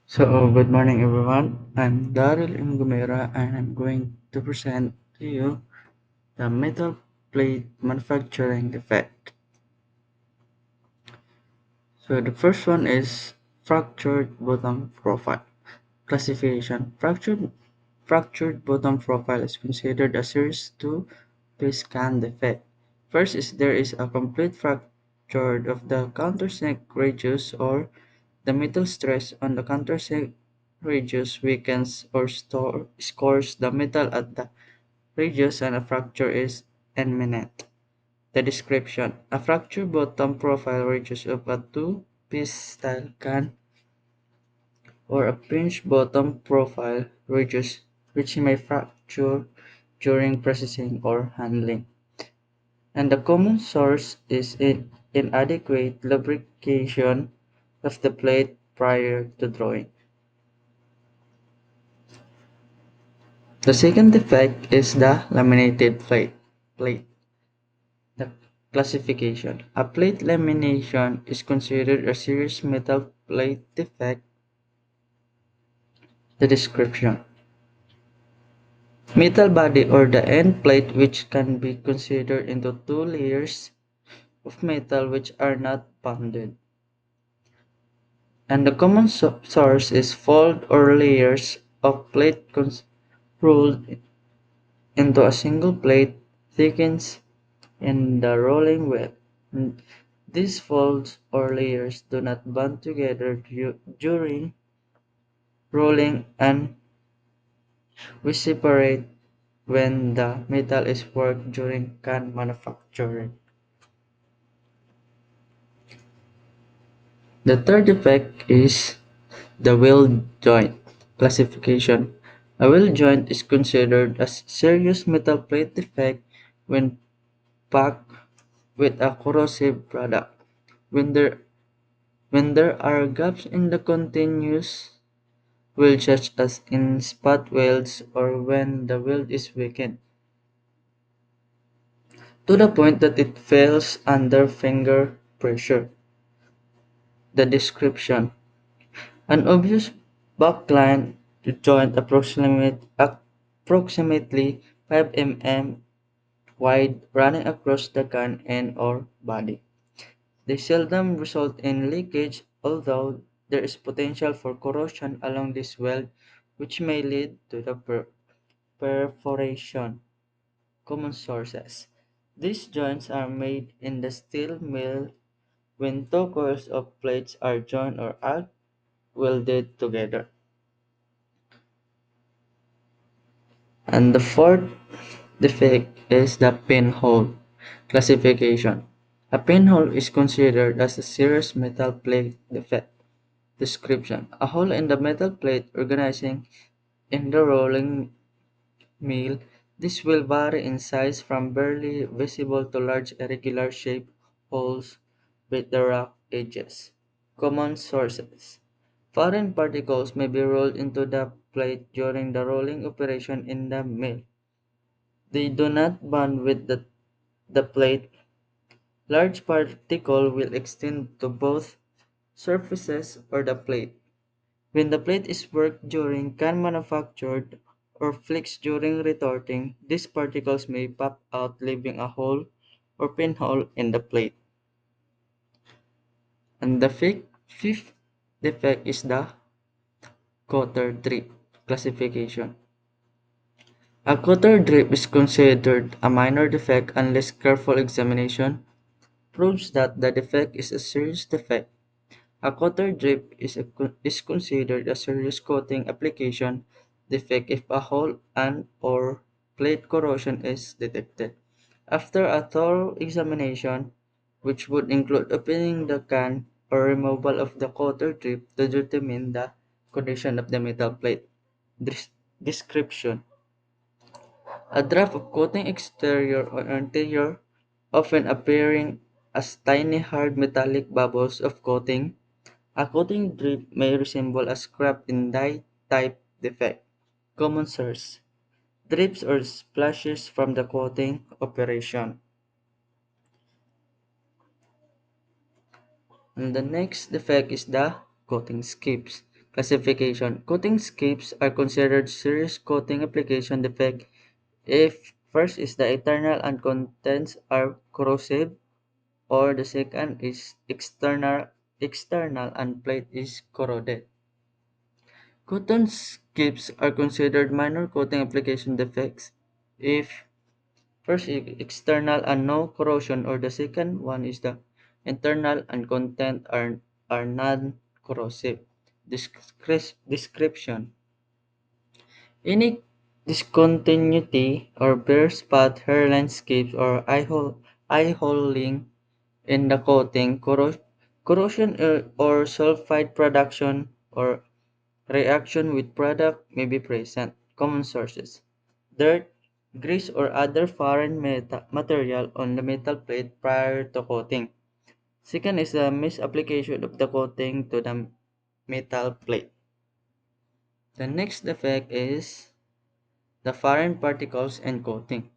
Good morning everyone. I'm Daryl Ngumera and I'm going to present to you the metal plate manufacturing defect. The first one is fractured bottom profile. Classification. Fractured bottom profile is considered a series 2 scan defect. First is there is a complete fracture of the countersink radius or the metal stress on the countersink radius weakens or scores the metal at the radius and a fracture is imminent. The description. A fracture bottom profile radius of a two-piece style can or a pinch bottom profile radius which may fracture during processing or handling. And the common source is inadequate lubrication of the plate prior to drawing. The second defect is the laminated plate. The classification. A plate lamination is considered a serious metal plate defect. The description. Metal body or the end plate which can be considered into two layers of metal which are not bonded. And the common source is fold or layers of plate rolled into a single plate thickens in the rolling wheel. These folds or layers do not bond together during rolling and we separate when the metal is worked during can manufacturing. The third defect is the weld joint classification. A weld joint is considered a serious metal plate defect when packed with a corrosive product. When there when there are gaps in the continuous weld such as in spot welds or when the weld is weakened to the point that it fails under finger pressure. The description. An obvious backline joint approximately 5 mm wide running across the gun end or body. They seldom result in leakage, although there is potential for corrosion along this weld, which may lead to the perforation. Common sources. These joints are made in the steel mill when two coils of plates are joined or arc welded together. And the fourth defect is the pinhole classification. A pinhole is considered as a serious metal plate defect. Description. A hole in the metal plate organizing in the rolling mill. This will vary in size from barely visible to large irregular shaped holes with the rough edges. Common sources. Foreign particles may be rolled into the plate during the rolling operation in the mill. They do not bond with the plate. Large particles will extend to both surfaces or the plate. When the plate is worked during can manufactured or flexed during retorting, these particles may pop out leaving a hole or pinhole in the plate. And the fifth defect is the cotter drip classification. A cotter drip is considered a minor defect unless careful examination proves that the defect is a serious defect. A cotter drip is considered a serious coating application defect if a hole and or plate corrosion is detected. After a thorough examination, which would include opening the can or removal of the cotter drip to determine the condition of the metal plate. Des- Description. A draft of coating exterior or interior, often appearing as tiny hard metallic bubbles of coating. A coating drip may resemble a scrap in dye type defect. Common source. Drips or splashes from the coating operation. And the next defect is the coating skips. Classification. Coating skips are considered serious coating application defect if first is the internal and contents are corrosive, or the second is external and plate is corroded. Cotton skips are considered minor coating application defects if first is external and no corrosion, or the second one is the internal and content are non-corrosive. Description. Any discontinuity or bare spot, hairline skips, or eye holing in the coating, corrosion or sulfide production or reaction with product may be present. Common sources: dirt, grease, or other foreign material on the metal plate prior to coating. Second is the misapplication of the coating to the metal plate. The next defect is the foreign particles and coating.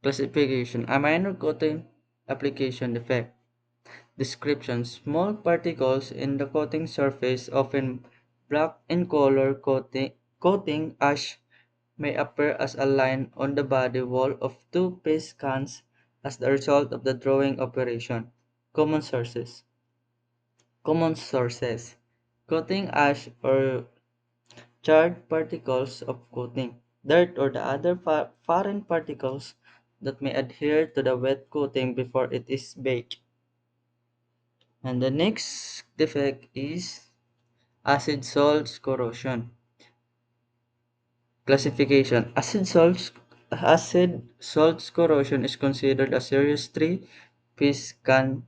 Classification: a minor coating application defect. Description: small particles in the coating surface, often black in color, coating ash, may appear as a line on the body wall of two-piece cans as the result of the drawing operation. Common sources. Common sources. Coating ash or charred particles of coating, dirt or the other foreign particles that may adhere to the wet coating before it is baked. And the next defect is acid salts corrosion. Classification: acid salts corrosion is considered a serious three-piece can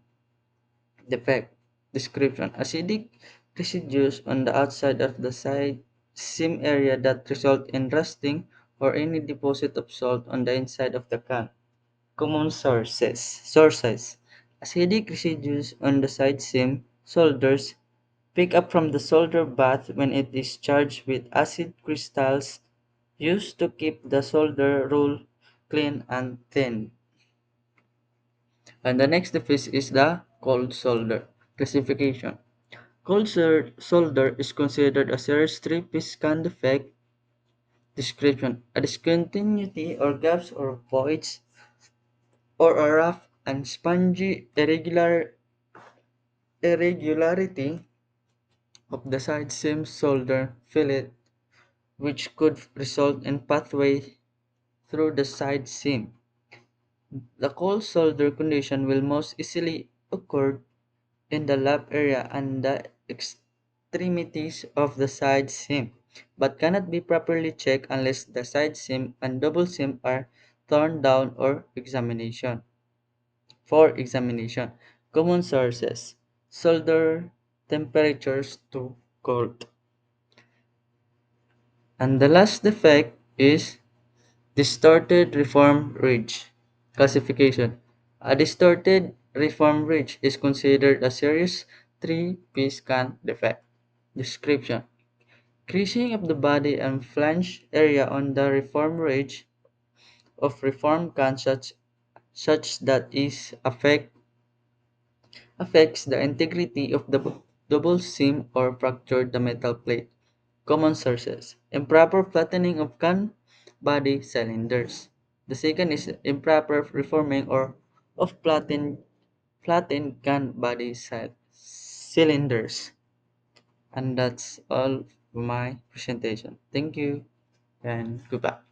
defect. Description: acidic residues on the outside of the side seam area that result in rusting, or any deposit of salt on the inside of the can. Common sources: acidic residues on the side seam, solders, pick up from the solder bath when it is charged with acid crystals, used to keep the solder roll clean and thin. And the next defect is the cold solder. Classification: cold solder is considered a serious three-piece can defect. Description: a discontinuity or gaps or voids, or a rough and spongy irregularity of the side seam solder fillet, which could result in pathway through the side seam. The cold solder condition will most easily occur in the lap area and the extremities of the side seam, but cannot be properly checked unless the side seam and double seam are torn down or examination. For examination, common sources: solder temperatures too cold. And the last defect is distorted reform ridge. Classification: a distorted reform ridge is considered a serious three-piece can defect. Description: creasing of the body and flange area on the reform ridge of reform can such that is affects the integrity of the double seam or fractured the metal plate. Common sources: improper flattening of can body cylinders. The second is improper reforming or of flattened can body cylinders. And that's all for my presentation. Thank you and goodbye.